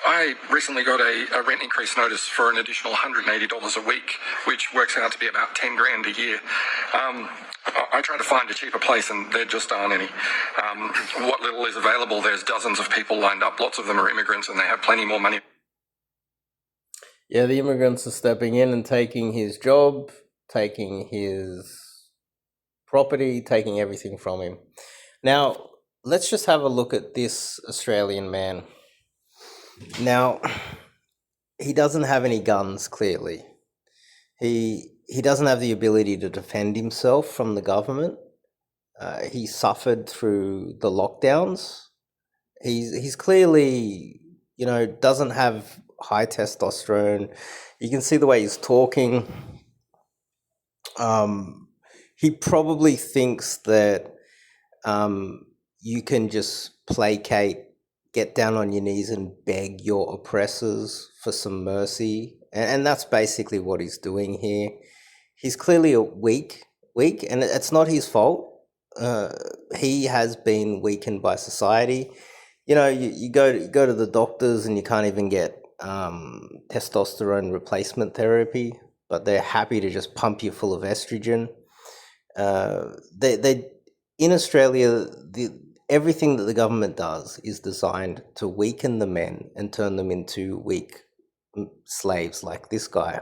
I recently got a rent increase notice for an additional $180 a week, which works out to be about 10 grand a year. I tried to find a cheaper place and there just aren't any. What little is available, there's dozens of people lined up. Lots of them are immigrants and they have plenty more money. Yeah, the immigrants are stepping in and taking his job, taking his property, taking everything from him. Now, let's just have a look at this Australian man. Now, he doesn't have any guns, clearly. He doesn't have the ability to defend himself from the government. He suffered through the lockdowns. He's clearly, doesn't have high testosterone. You can see the way he's talking. He probably thinks that you can just placate, get down on your knees and beg your oppressors for some mercy. And that's basically what he's doing here. He's clearly weak, and it's not his fault. He has been weakened by society. You go to the doctors and you can't even get testosterone replacement therapy, but they're happy to just pump you full of estrogen. They in Australia, everything that the government does is designed to weaken the men and turn them into weak slaves like this guy.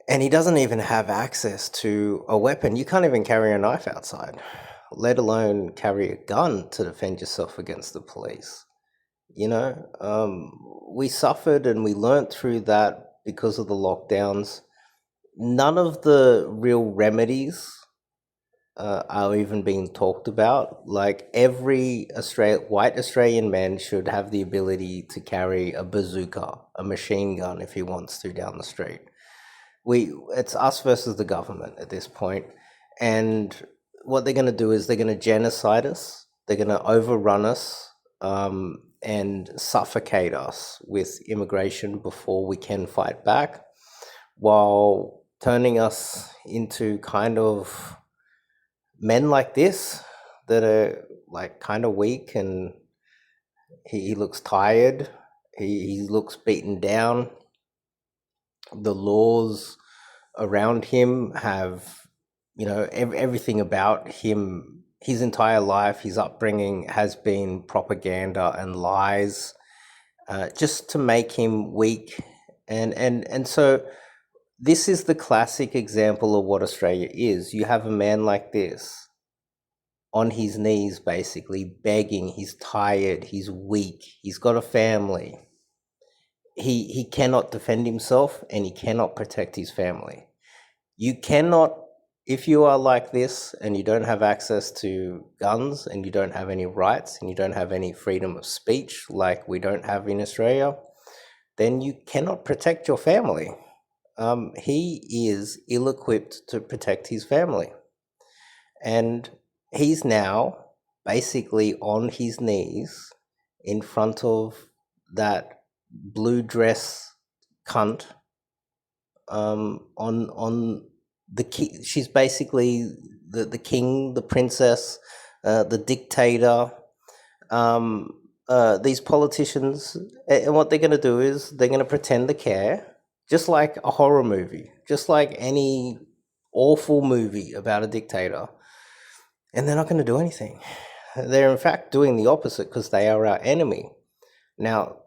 And he doesn't even have access to a weapon. You can't even carry a knife outside, let alone carry a gun to defend yourself against the police. We suffered and we learnt through that because of the lockdowns. None of the real remedies are even being talked about. Like every white Australian man should have the ability to carry a bazooka, a machine gun, if he wants to, down the street. It's us versus the government at this point. And what they're going to do is they're going to genocide us. They're going to overrun us and suffocate us with immigration before we can fight back, while turning us into kind of men like this that are like kind of weak, and he looks tired. He looks beaten down. The laws around him have, everything about him, his entire life, his upbringing has been propaganda and lies, just to make him weak. And so this is the classic example of what Australia is. You have a man like this on his knees, basically begging. He's tired, he's weak, he's got a family. He cannot defend himself and he cannot protect his family. You cannot, if you are like this and you don't have access to guns and you don't have any rights and you don't have any freedom of speech like we don't have in Australia, then you cannot protect your family. He is ill-equipped to protect his family. And he's now basically on his knees in front of that blue dress cunt on the king. She's basically the king, the princess, the dictator. These politicians, and what they're going to do is they're going to pretend to care, just like a horror movie, just like any awful movie about a dictator, and they're not going to do anything. They're in fact doing the opposite because they are our enemy. Now,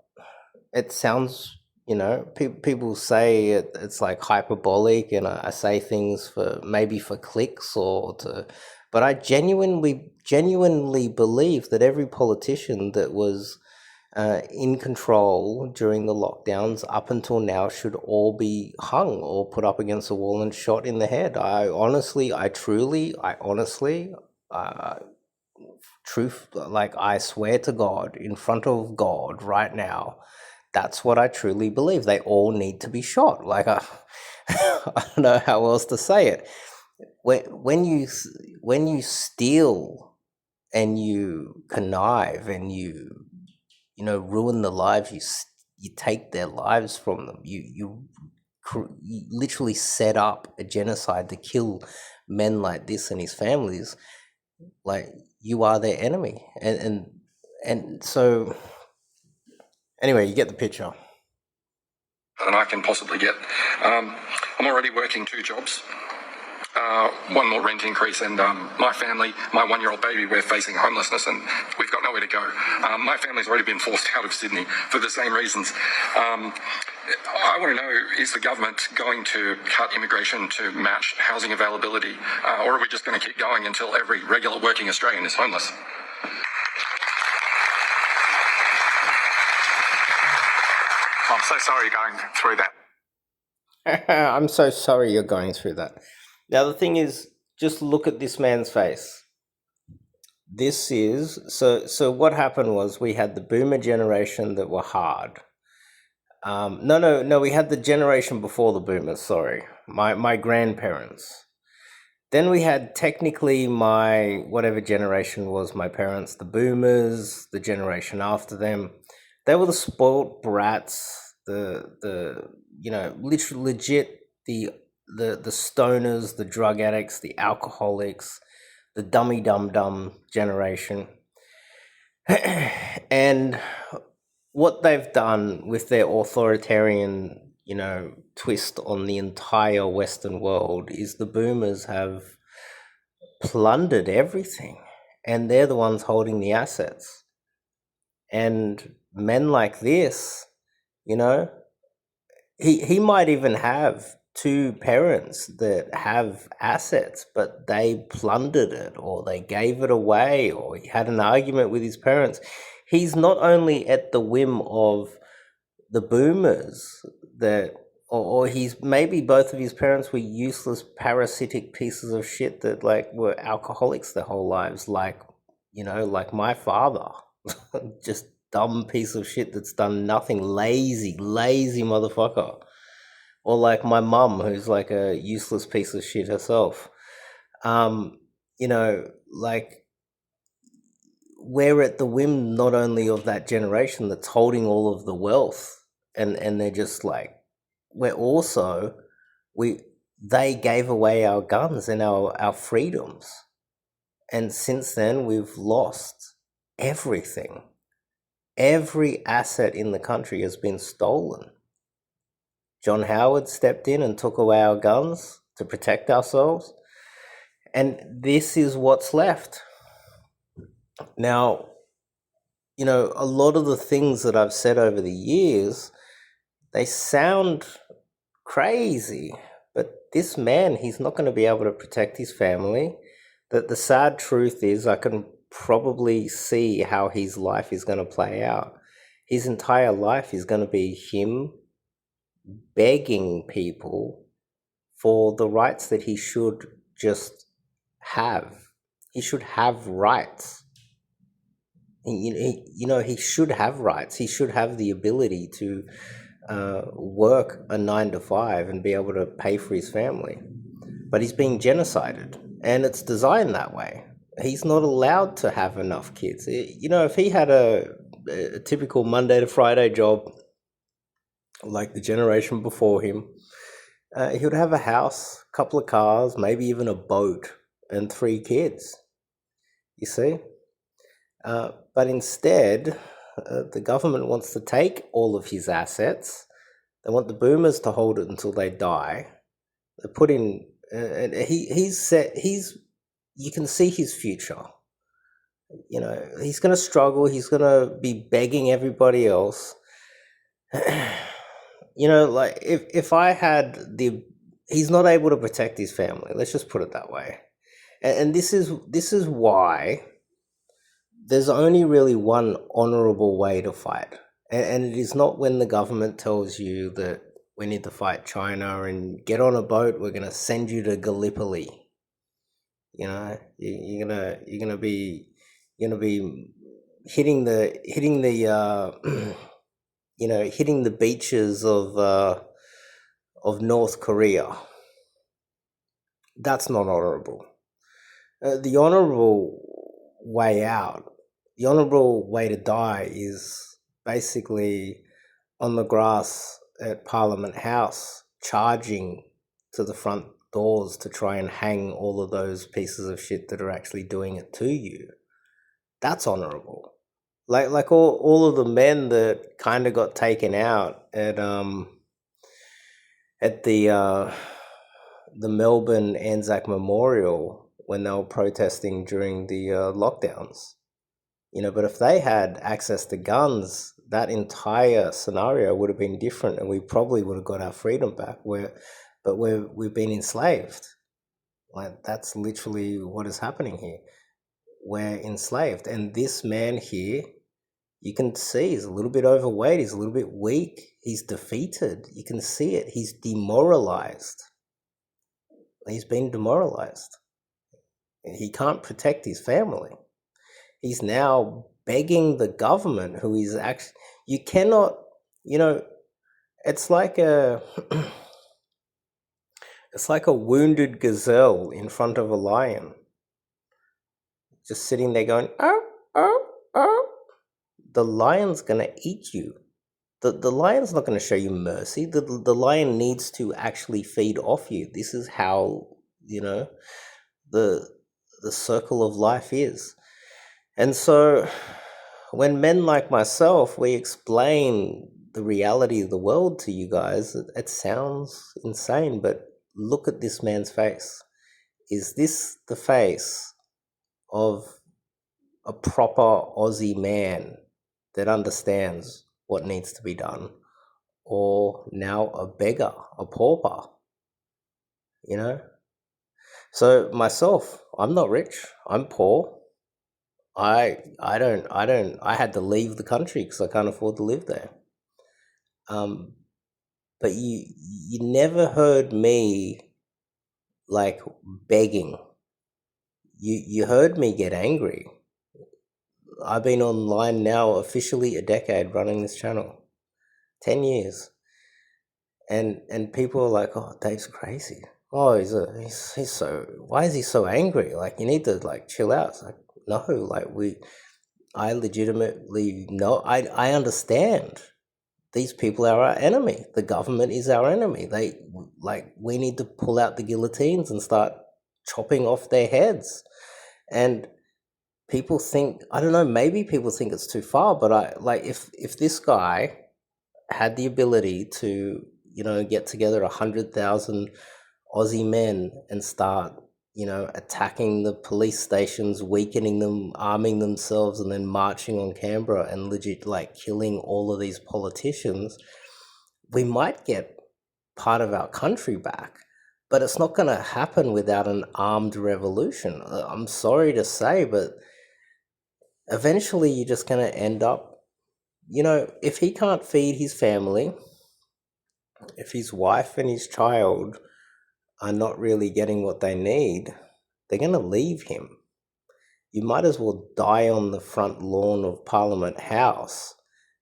it sounds, people say it's like hyperbolic, and I say things for clicks but I genuinely believe that every politician that was in control during the lockdowns up until now should all be hung or put up against a wall and shot in the head. I swear to God, in front of God right now, that's what I truly believe. They all need to be shot. Like, I don't know how else to say it. When you steal and you connive and you ruin the lives, you take their lives from them. You literally set up a genocide to kill men like this and his families. Like, you are their enemy, and so Anyway, you get the picture. than I can possibly get. I'm already working 2 jobs. One more rent increase, and my family, my 1-year-old baby, we're facing homelessness, and we've got nowhere to go. My family's already been forced out of Sydney for the same reasons. I want to know, is the government going to cut immigration to match housing availability, or are we just going to keep going until every regular working Australian is homeless? I'm so sorry you're going through that. I'm so sorry you're going through that. Now, the thing is, just look at this man's face. This is so what happened was we had the boomer generation that were hard. No, we had the generation before the boomers, sorry. My grandparents. Then we had technically my whatever generation was my parents, the boomers, the generation after them. They were the spoilt brats, the literally legit the stoners, the drug addicts, the alcoholics, the dummy dum generation. And what they've done with their authoritarian, twist on the entire Western world is the boomers have plundered everything, and they're the ones holding the assets. And men like this, he might even have 2 parents that have assets, but they plundered it, or they gave it away, or he had an argument with his parents. He's not only at the whim of the boomers or he's maybe both of his parents were useless parasitic pieces of shit that were alcoholics their whole lives, like my father. Just dumb piece of shit that's done nothing, lazy motherfucker. Or like my mum, who's like a useless piece of shit herself. We're at the whim not only of that generation that's holding all of the wealth, and they're just like, they gave away our guns and our freedoms. And since then, we've lost everything. Every asset in the country has been stolen. John Howard stepped in and took away our guns to protect ourselves. And this is what's left. Now, a lot of the things that I've said over the years, they sound crazy, but this man, he's not going to be able to protect his family. The sad truth is, I can probably see how his life is going to play out. His entire life is going to be him begging people for the rights that he should just have. He should have rights. He should have rights. He should have the ability to work a 9 to 5 and be able to pay for his family. But he's being genocided, and it's designed that way. He's not allowed to have enough kids. If he had a typical Monday to Friday job like the generation before him, he would have a house, a couple of cars, maybe even a boat, and 3 kids. You see? But instead, the government wants to take all of his assets. They want the boomers to hold it until they die. They put in, and you can see his future. He's going to struggle. He's going to be begging everybody else. If I had he's not able to protect his family. Let's just put it that way. And this is why there's only really one honorable way to fight. And it is not when the government tells you that we need to fight China and get on a boat, we're going to send you to Gallipoli. You're gonna be hitting the hitting the beaches of North Korea. That's not honorable. The honorable way out, the honorable way to die is basically on the grass at Parliament House, charging to the front doors to try and hang all of those pieces of shit that are actually doing it to you. That's honorable. like all of the men that kind of got taken out at the Melbourne Anzac Memorial when they were protesting during the lockdowns. But if they had access to guns, that entire scenario would have been different, and we probably would have got our freedom back. But we've been enslaved. Like, that's literally what is happening here. We're enslaved, and this man here, you can see he's a little bit overweight. He's a little bit weak. He's defeated. You can see it. He's demoralized. He's been demoralized. He can't protect his family. He's now begging the government, who is actually, you cannot, it's like a it's like a wounded gazelle in front of a lion, just sitting there going, oh, oh, oh. The lion's gonna eat you. The lion's not gonna show you mercy. The lion needs to actually feed off you. This is how, the circle of life is. And so when men like myself, we explain the reality of the world to you guys, it sounds insane, but look at this man's face. Is this the face of a proper Aussie man that understands what needs to be done? Or now a beggar, a pauper? So myself, I'm not rich. I'm poor. I had to leave the country because I can't afford to live there. But you never heard me like begging. You heard me get angry. I've been online now officially a decade running this channel, 10 years, and people are like, "Oh, Dave's crazy. Oh, he's so, why is he so angry? Like, you need to like chill out." It's like, no, like I legitimately know. I understand. These people are our enemy. The government is our enemy. We need to pull out the guillotines and start chopping off their heads. And people think, I don't know, maybe people think it's too far, but if this guy had the ability to, get together 100,000 Aussie men and start, attacking the police stations, weakening them, arming themselves, and then marching on Canberra and legit like killing all of these politicians, we might get part of our country back. But it's not going to happen without an armed revolution. I'm sorry to say, but eventually you're just going to end up, if he can't feed his family, if his wife and his child are not really getting what they need, they're going to leave him. You might as well die on the front lawn of Parliament House,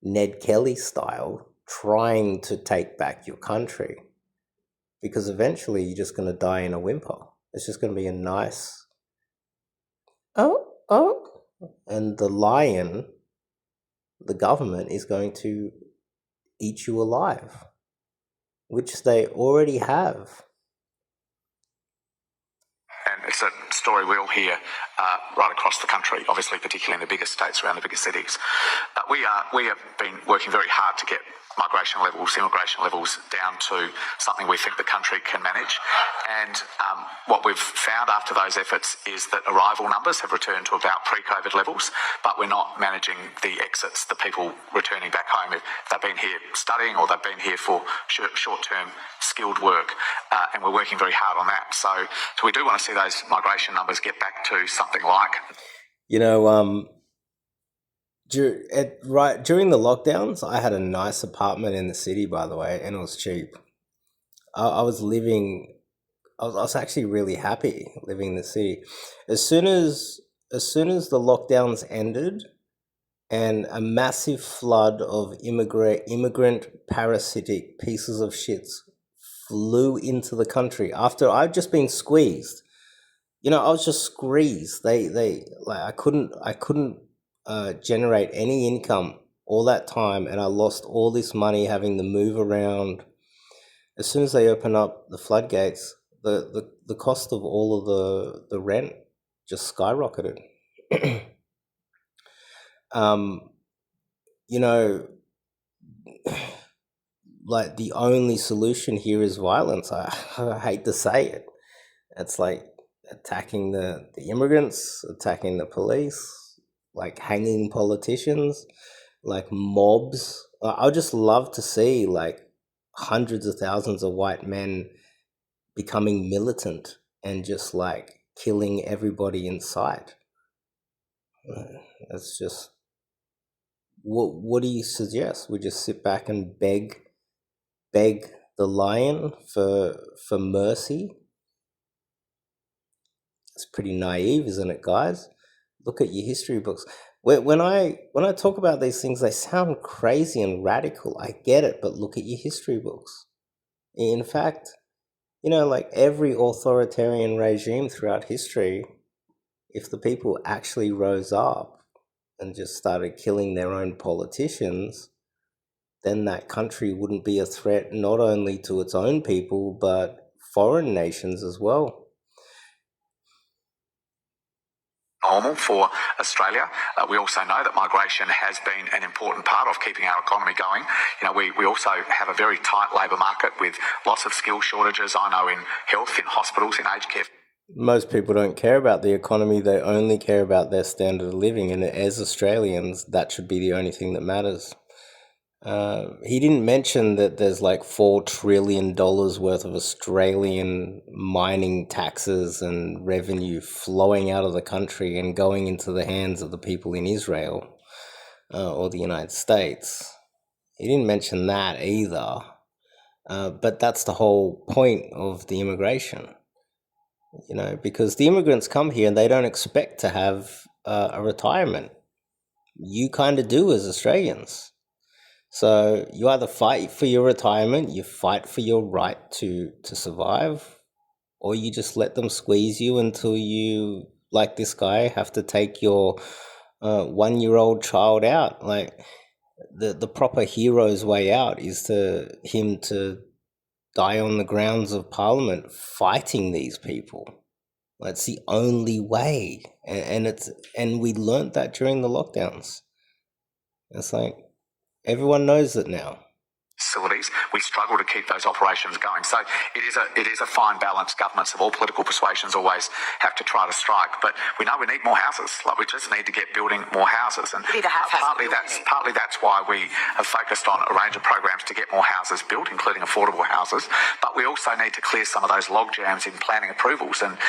Ned Kelly style, trying to take back your country. Because eventually you're just going to die in a whimper. It's just going to be a nice, oh, and the lion, the government, is going to eat you alive, which they already have. And it's a story we all hear right across the country, obviously, particularly in the bigger states around the bigger cities. We have been working very hard to get migration levels, immigration levels down to something we think the country can manage. And what we've found after those efforts is that arrival numbers have returned to about pre-COVID levels, but we're not managing the exits, the people returning back home. If they've been here studying or they've been here for short-term skilled work, and we're working very hard on that. So we do want to see those migration numbers get back to something like... During the lockdowns, I had a nice apartment in the city, by the way, and it was cheap. I was actually really happy living in the city. As soon as the lockdowns ended, and a massive flood of immigrant parasitic pieces of shits flew into the country after I'd just been squeezed. I was just squeezed. I couldn't generate any income all that time, and I lost all this money having to move around. As soon as they open up the floodgates, the cost of all of the rent just skyrocketed. you know, like the only solution here is violence. I hate to say it. It's like attacking the immigrants, attacking the police, like hanging politicians, like mobs. I'd just love to see like hundreds of thousands of white men becoming militant and just like killing everybody in sight. That's just what do you suggest? We just sit back and beg the lion for mercy? It's pretty naive, isn't it, guys? Look at your history books. When I talk about these things, they sound crazy and radical. I get it, but look at your history books. In fact, like every authoritarian regime throughout history, if the people actually rose up and just started killing their own politicians, then that country wouldn't be a threat not only to its own people, but foreign nations as well. Normal for Australia. We also know that migration has been an important part of keeping our economy going. We also have a very tight labour market with lots of skill shortages. I know in health, in hospitals, in aged care. Most people don't care about the economy. They only care about their standard of living. And as Australians, that should be the only thing that matters. He didn't mention that there's like $4 trillion worth of Australian mining taxes and revenue flowing out of the country and going into the hands of the people in Israel or the United States. He didn't mention that either. But that's the whole point of the immigration, because the immigrants come here and they don't expect to have a retirement. You kind of do as Australians. So you either fight for your retirement, you fight for your right to survive, or you just let them squeeze you until you, like this guy, have to take your 1-year-old child out. Like the proper hero's way out is to him to die on the grounds of Parliament fighting these people. That's the only way, and we learnt that during the lockdowns. It's like everyone knows it now. Facilities, we struggle to keep those operations going. So it is a fine balance. Governments of all political persuasions always have to try to strike. But we know we need more houses. Like, we just need to get building more houses. And partly that's why we have focused on a range of programs to get more houses built, including affordable houses. But we also need to clear some of those log jams in planning approvals and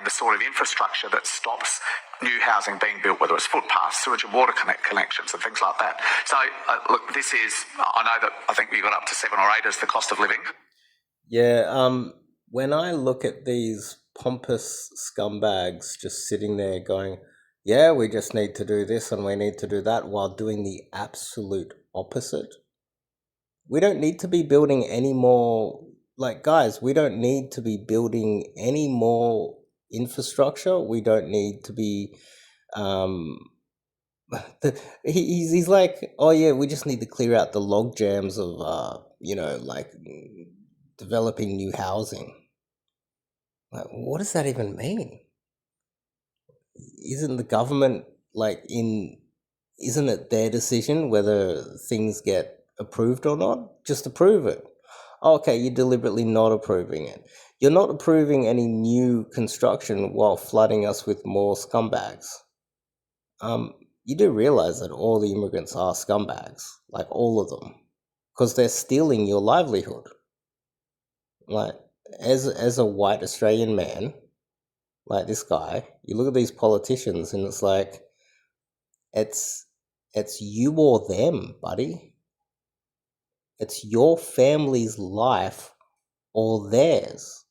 the sort of infrastructure that stops new housing being built, whether it's footpaths, sewage and water connections and things like that. So, look, I think we got up to 7 or 8 as the cost of living. Yeah, when I look at these pompous scumbags just sitting there going, yeah, we just need to do this and we need to do that, while doing the absolute opposite. We don't need to be building any more, guys, we don't need to be building any more infrastructure. We don't need to be he's like, oh yeah, we just need to clear out the log jams of developing new housing. Like, what does that even mean? Isn't the government isn't it their decision whether things get approved or not? Just approve it. Okay, you're deliberately not approving it. You're not approving any new construction while flooding us with more scumbags. You do realize that all the immigrants are scumbags, like all of them, because they're stealing your livelihood. Like, as a white Australian man, like this guy, you look at these politicians and it's like, it's you or them, buddy. It's your family's life or theirs.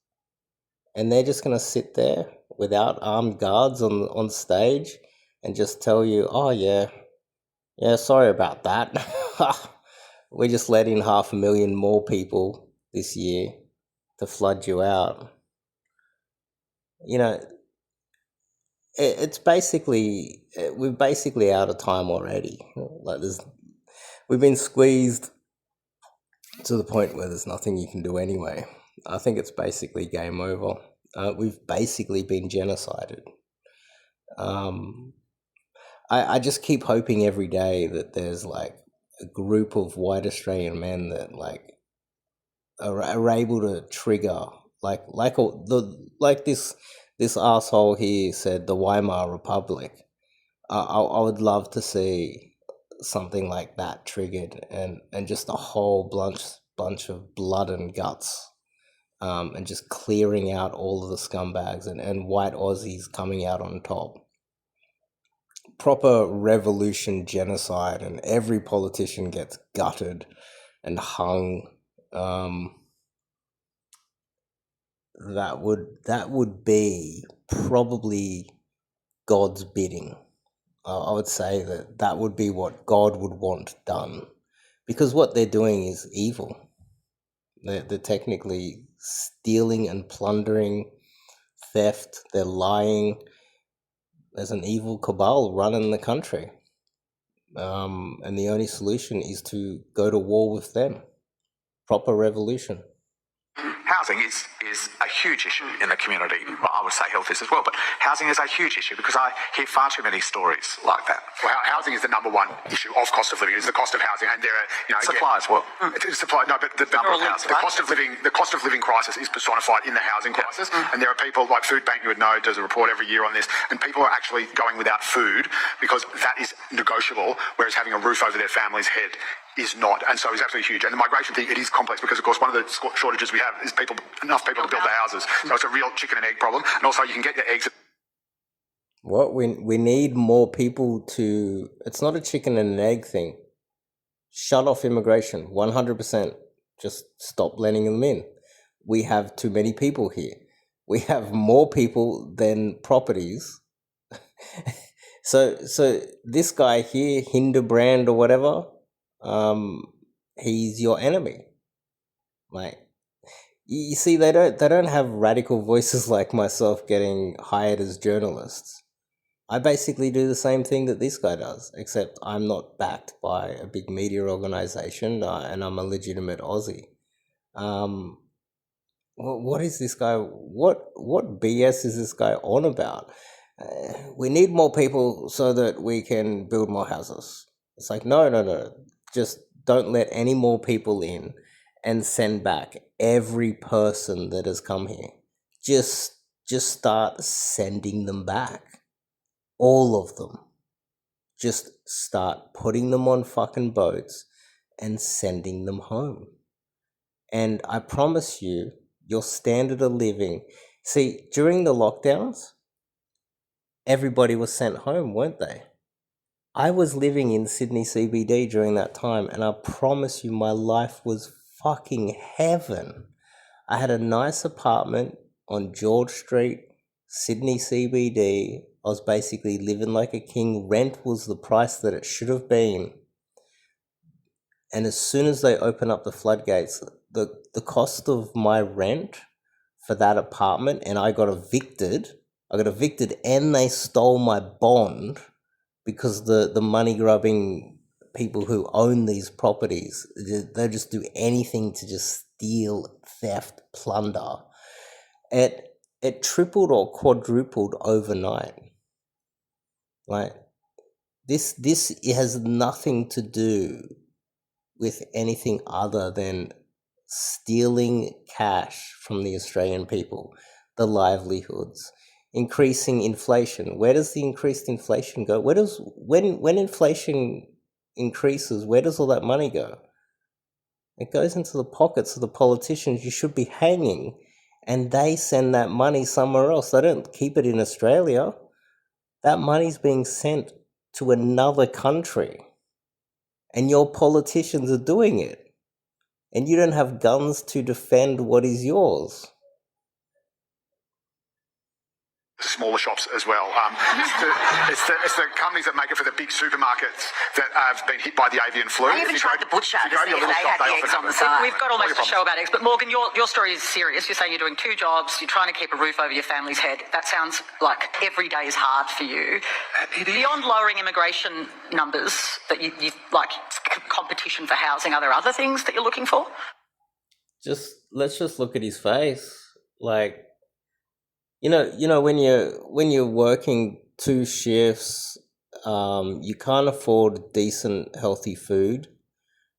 And they're just going to sit there without armed guards on stage and just tell you, oh yeah, sorry about that. We just let in 500,000 more people this year to flood you out. It's basically, we're basically out of time already. We've been squeezed to the point where there's nothing you can do anyway. I think it's basically game over. We've basically been genocided. I just keep hoping every day that there's like a group of white Australian men that like are able to trigger like this asshole here said the Weimar Republic. I would love to see something like that triggered and just a whole bunch of blood and guts, and just clearing out all of the scumbags and white Aussies coming out on top. Proper revolution genocide, and every politician gets gutted and hung. That would be probably God's bidding. I would say that would be what God would want done, because what they're doing is evil. They're technically stealing and plundering, theft. They're lying. There's an evil cabal running the country, and the only solution is to go to war with them. Proper revolution. Housing is a huge issue in the community. Well, I would say health is as well, but housing is a huge issue because I hear far too many stories like that. Well, housing is the number one issue of cost of living. Is the cost of housing, and there are Supply as well. Supply. No, but the number of housing, the cost of living crisis is personified in the housing crisis, and there are people like Food Bank, you would know, does a report every year on this, and people are actually going without food because that is negotiable, whereas having a roof over their family's head is not, and so it's absolutely huge. And the migration thing, it is complex because, of course, one of the shortages we have is enough people to build the houses. So it's a real chicken and egg problem, and also you can get your eggs. What we need more people to. It's not a chicken and an egg thing. Shut off immigration, 100%. Just stop letting them in. We have too many people here. We have more people than properties. So this guy here, Hinderbrand or whatever, he's your enemy. Like, you see, they don't have radical voices like myself getting hired as journalists. I basically do the same thing that this guy does, except I'm not backed by a big media organization, and I'm a legitimate Aussie. What is this guy? What BS is this guy on about? We need more people so that we can build more houses. It's like, no. Just don't let any more people in and send back every person that has come here. Just start sending them back. All of them. Just start putting them on fucking boats and sending them home. And I promise you, your standard of living... See, during the lockdowns, everybody was sent home, weren't they? I was living in Sydney CBD during that time, and I promise you my life was fucking heaven. I had a nice apartment on George Street, Sydney CBD. I was basically living like a king. Rent was the price that it should have been. And as soon as they open up the floodgates, the cost of my rent for that apartment, and I got evicted and they stole my bond because the money-grubbing people who own these properties, they just do anything to just steal, theft, plunder. It tripled or quadrupled overnight. Like, this has nothing to do with anything other than stealing cash from the Australian people, the livelihoods, increasing inflation. Where does the increased inflation go? When inflation increases, where does all that money go? It goes into the pockets of the politicians you should be hanging, and they send that money somewhere else. They don't keep it in Australia. That money's being sent to another country, and your politicians are doing it, and you don't have guns to defend what is yours. Smaller shops as well. It's the companies that make it for the big supermarkets that have been hit by the avian flu. I even tried the butcher to see if they had the eggs on the side. We've got almost a show about eggs, but Morgan, your story is serious. You're saying you're doing 2 jobs, you're trying to keep a roof over your family's head. That sounds like every day is hard for you. Beyond lowering immigration numbers, that you like competition for housing, are there other things that you're looking for? Let's just look at his face. Like, you know, when you're working 2 shifts, You can't afford decent, healthy food.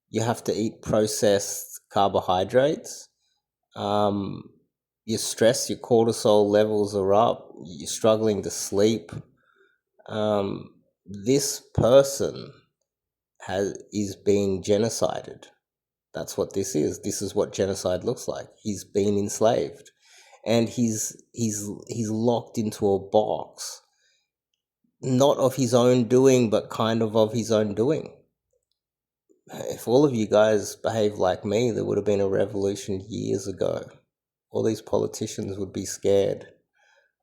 You have to eat processed carbohydrates. You're stressed, your cortisol levels are up, you're struggling to sleep. This person is being genocided. That's what this is. This is what genocide looks like. He's been enslaved, and he's locked into a box, not of his own doing, but kind of his own doing. If all of you guys behaved like me, there would have been a revolution years ago. All these politicians would be scared.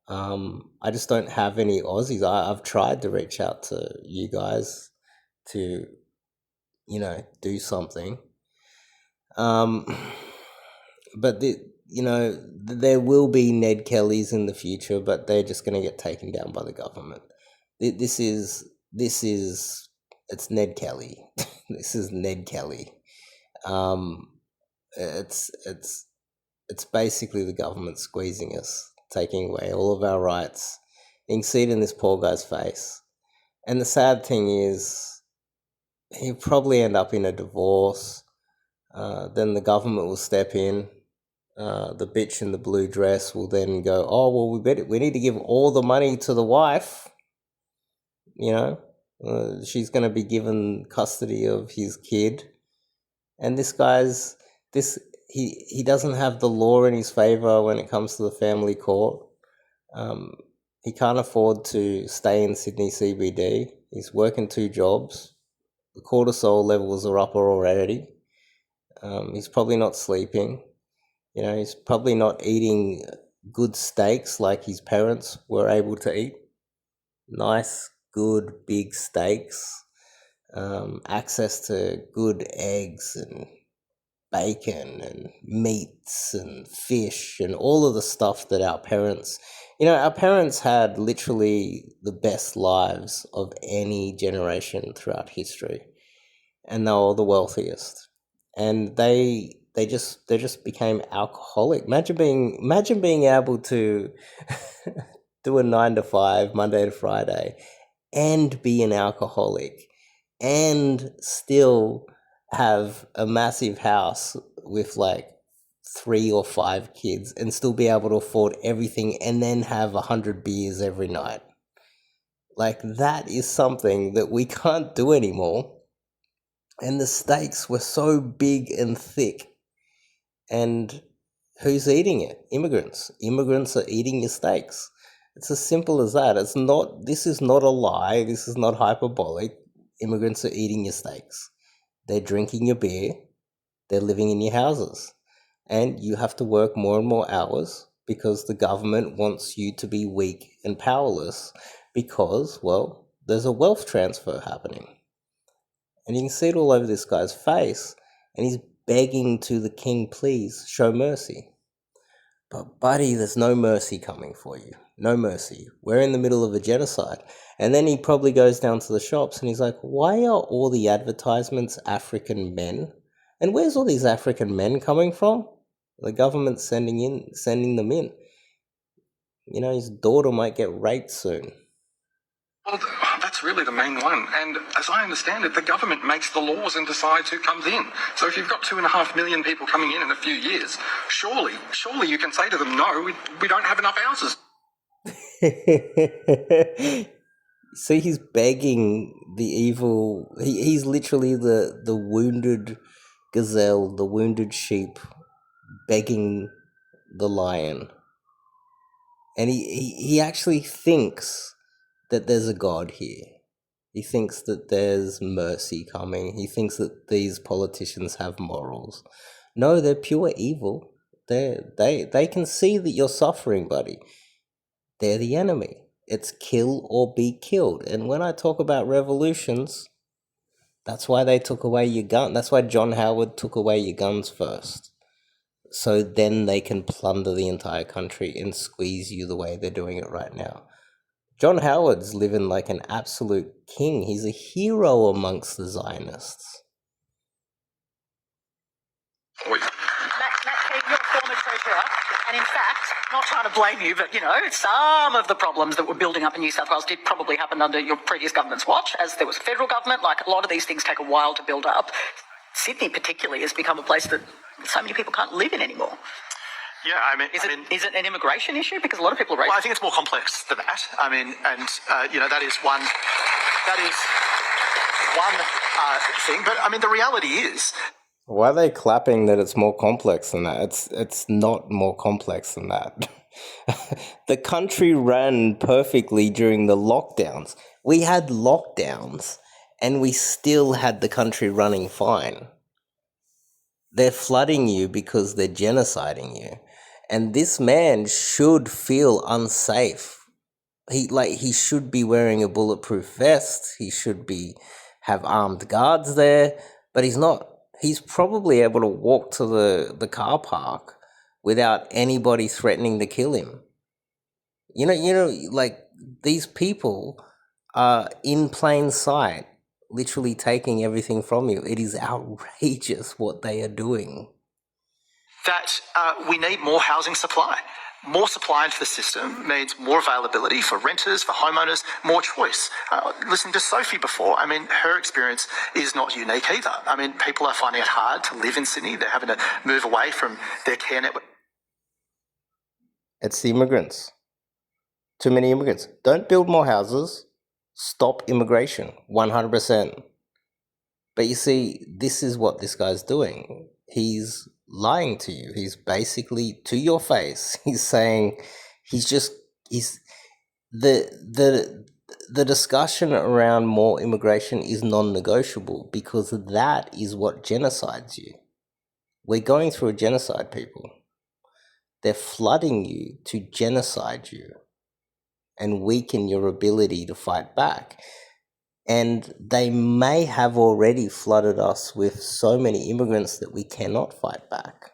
I just don't have any Aussies. I've tried to reach out to you guys to, do something. But there will be Ned Kellys in the future, but they're just going to get taken down by the government. It's Ned Kelly. This is Ned Kelly. It's basically the government squeezing us, taking away all of our rights. You can see it in this poor guy's face. And the sad thing is, he'll probably end up in a divorce. Then the government will step in. The bitch in the blue dress will then go, oh, well, we need to give all the money to the wife. She's going to be given custody of his kid. And this guy's, he doesn't have the law in his favor when it comes to the family court. He can't afford to stay in Sydney CBD. He's working 2 jobs. The cortisol levels are up already. He's probably not sleeping. He's probably not eating good steaks like his parents were able to eat. Nice, good, big steaks. Access to good eggs and bacon and meats and fish and all of the stuff that our parents had literally the best lives of any generation throughout history, and they were the wealthiest, and they just became alcoholic. Imagine being able to do a 9 to 5 Monday to Friday and be an alcoholic and still have a massive house with like 3 or 5 kids and still be able to afford everything and then have 100 beers every night. Like, that is something that we can't do anymore. And the steaks were so big and thick. And who's eating it? Immigrants. Immigrants are eating your steaks. It's as simple as that. This is not a lie. This is not hyperbolic. Immigrants are eating your steaks. They're drinking your beer. They're living in your houses. And you have to work more and more hours because the government wants you to be weak and powerless because, well, there's a wealth transfer happening. And you can see it all over this guy's face. And he's begging to the king, please show mercy. But buddy, there's no mercy coming for you. No mercy. We're in the middle of a genocide. And then he probably goes down to the shops and he's like, why are all the advertisements African men? And where's all these African men coming from? The government's sending them in. His daughter might get raped soon. Well, that's really the main one. And as I understand it, the government makes the laws and decides who comes in. So if you've got 2.5 million people coming in a few years, surely you can say to them, no, we don't have enough houses. See, he's begging the evil. He's literally the wounded gazelle, the wounded sheep, begging the lion. And he actually thinks that there's a God here. He thinks that there's mercy coming. He thinks that these politicians have morals. No, they're pure evil. They can see that you're suffering, buddy. They're the enemy. It's kill or be killed. And when I talk about revolutions, that's why they took away your gun. That's why John Howard took away your guns first. So then they can plunder the entire country and squeeze you the way they're doing it right now. John Howard's living like an absolute king. He's a hero amongst the Zionists. Matt King, you're a former Treasurer. And in fact, not trying to blame you, but, some of the problems that were building up in New South Wales did probably happen under your previous government's watch, as there was a federal government. Like, a lot of these things take a while to build up. Sydney particularly has become a place that so many people can't live in anymore. Yeah, Is it an immigration issue? Because a lot of people are Well, I think it's more complex than that. That is one thing. But the reality is, why are they clapping that it's more complex than that? It's not more complex than that. The country ran perfectly during the lockdowns. We had lockdowns and we still had the country running fine. They're flooding you because they're genociding you. And this man should feel unsafe. He should be wearing a bulletproof vest. He should have armed guards there, but he's not. He's probably able to walk to the car park without anybody threatening to kill him. These people are in plain sight, literally taking everything from you. It is outrageous what they are doing. that we need more housing supply. More supply into the system means more availability for renters, for homeowners, more choice. Listen to Sophie before. Her experience is not unique either. People are finding it hard to live in Sydney. They're having to move away from their care network. It's the immigrants. Too many immigrants. Don't build more houses. Stop immigration. 100%. But you see, this is what this guy's doing. He's lying to you. He's basically, to your face, he's saying, the discussion around more immigration is non-negotiable because that is what genocides you. We're going through a genocide, people. They're flooding you to genocide you and weaken your ability to fight back. And they may have already flooded us with so many immigrants that we cannot fight back.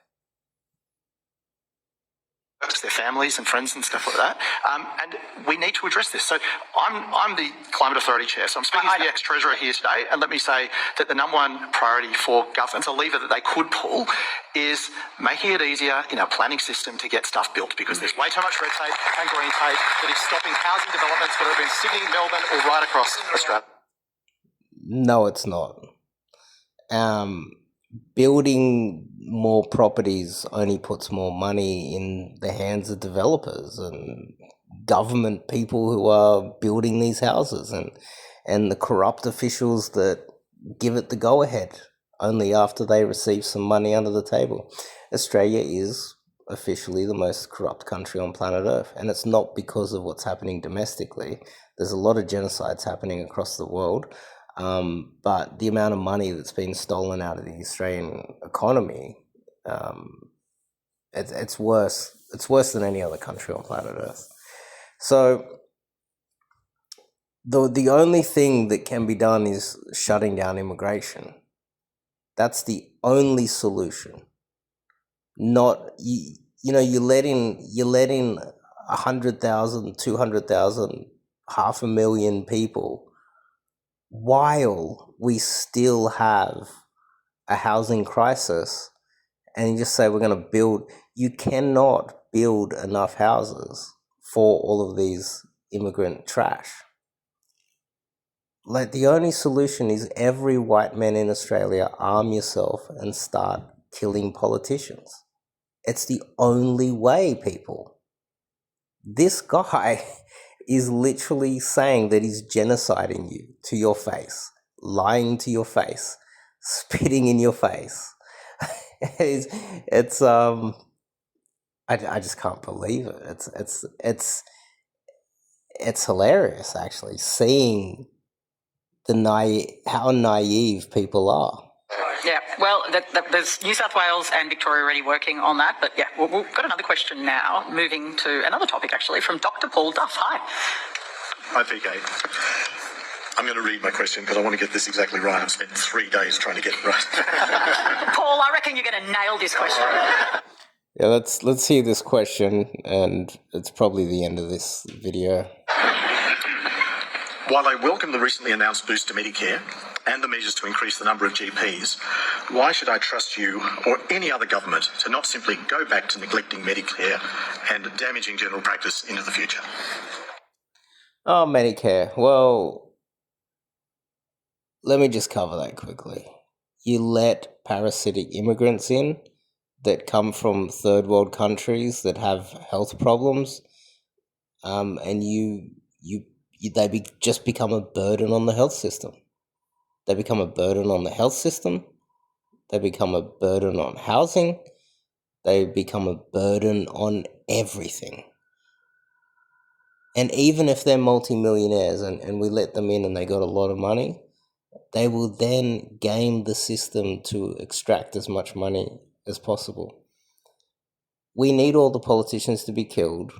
Their families and friends and stuff like that. And we need to address this. So I'm the Climate Authority Chair, so I'm speaking to the ex-Treasurer here today, and let me say that the number one priority for governments, a lever that they could pull, is making it easier in our planning system to get stuff built, because there's way too much red tape and green tape that is stopping housing developments, whether it be in Sydney, Melbourne, or right across Australia. No, it's not. Building more properties only puts more money in the hands of developers and government people who are building these houses, and the corrupt officials that give it the go-ahead only after they receive some money under the table. Australia is officially the most corrupt country on planet Earth, and it's not because of what's happening domestically. There's a lot of genocides happening across the world. But the amount of money that's been stolen out of the Australian economy, it's worse. It's worse than any other country on planet Earth. So the only thing that can be done is shutting down immigration. That's the only solution. Not you let in 100,000, 200,000, 500,000 people, while we still have a housing crisis, and you just say we're going to build. You cannot build enough houses for all of these immigrant trash. Like, the only solution is every white man in Australia arm yourself and start killing politicians. It's the only way, people. This guy is literally saying that he's genociding you to your face, lying to your face, spitting in your face. I just can't believe it. It's hilarious, actually, seeing how naive people are. Yeah, well, there's New South Wales and Victoria already working on that. But yeah, we've got another question now, moving to another topic, actually, from Dr. Paul Duff. Hi. Hi, PK. I'm going to read my question because I want to get this exactly right. I've spent 3 days trying to get it right. Paul, I reckon you're going to nail this question. Yeah, let's hear this question, and it's probably the end of this video. While I welcome the recently announced boost to Medicare, and the measures to increase the number of GPs, why should I trust you or any other government to not simply go back to neglecting Medicare and damaging general practice into the future? Oh, Medicare. Well, let me just cover that quickly. You let parasitic immigrants in that come from third world countries that have health problems, and they just become a burden on the health system. They become a burden on the health system. They become a burden on housing. They become a burden on everything. And even if they're multimillionaires and we let them in and they got a lot of money, they will then game the system to extract as much money as possible. We need all the politicians to be killed.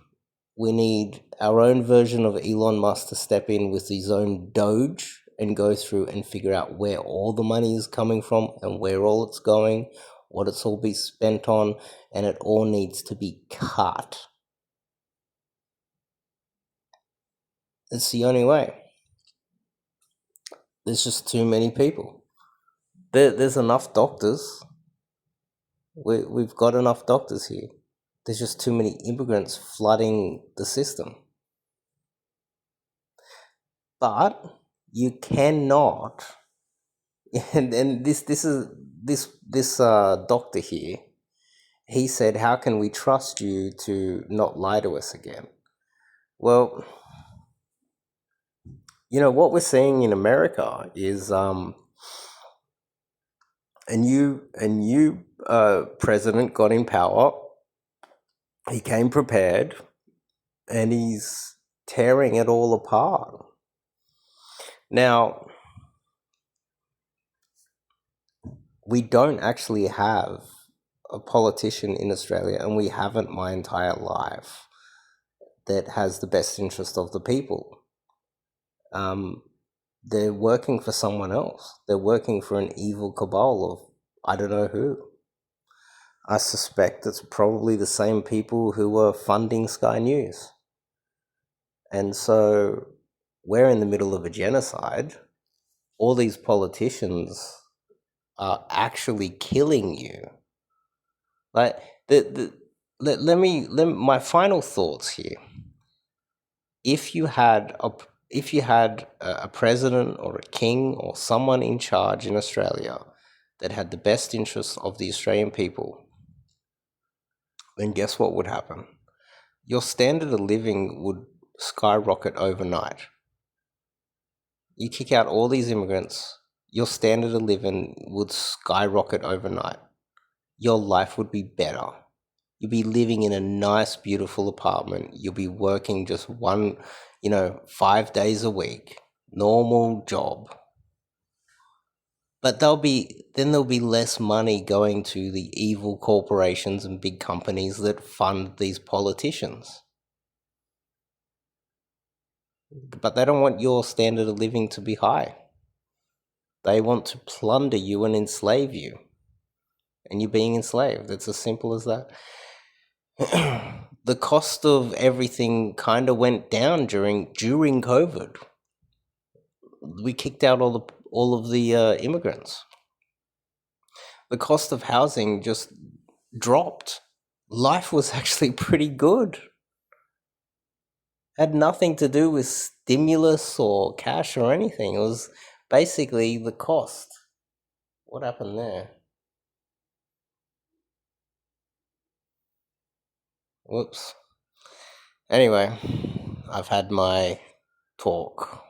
We need our own version of Elon Musk to step in with his own Doge and go through and figure out where all the money is coming from and where all it's going, what it's all be spent on, and it all needs to be cut. It's the only way. There's just too many people. There's enough doctors. We've got enough doctors here. There's just too many immigrants flooding the system. But you cannot, and this doctor here, he said, how can we trust you to not lie to us again? Well, what we're seeing in America is a new president got in power. He came prepared, and he's tearing it all apart. Now, we don't actually have a politician in Australia, and we haven't my entire life, that has the best interest of the people. They're working for someone else. They're working for an evil cabal of I don't know who. I suspect it's probably the same people who are funding Sky News. And so we're in the middle of a genocide. All these politicians are actually killing you. Like my final thoughts here. If you had a president or a king or someone in charge in Australia that had the best interests of the Australian people, then guess what would happen? Your standard of living would skyrocket overnight. You kick out all these immigrants, your standard of living would skyrocket overnight. Your life would be better. You'll be living in a nice, beautiful apartment. You'll be working just 5 days a week. Normal job. But there'll be less money going to the evil corporations and big companies that fund these politicians. But they don't want your standard of living to be high. They want to plunder you and enslave you. And you're being enslaved. It's as simple as that. The cost of everything kind of went down during COVID. We kicked out all of the immigrants. The cost of housing just dropped. Life was actually pretty good. Had nothing to do with stimulus or cash or anything. It was basically the cost. What happened there? Whoops. Anyway, I've had my talk.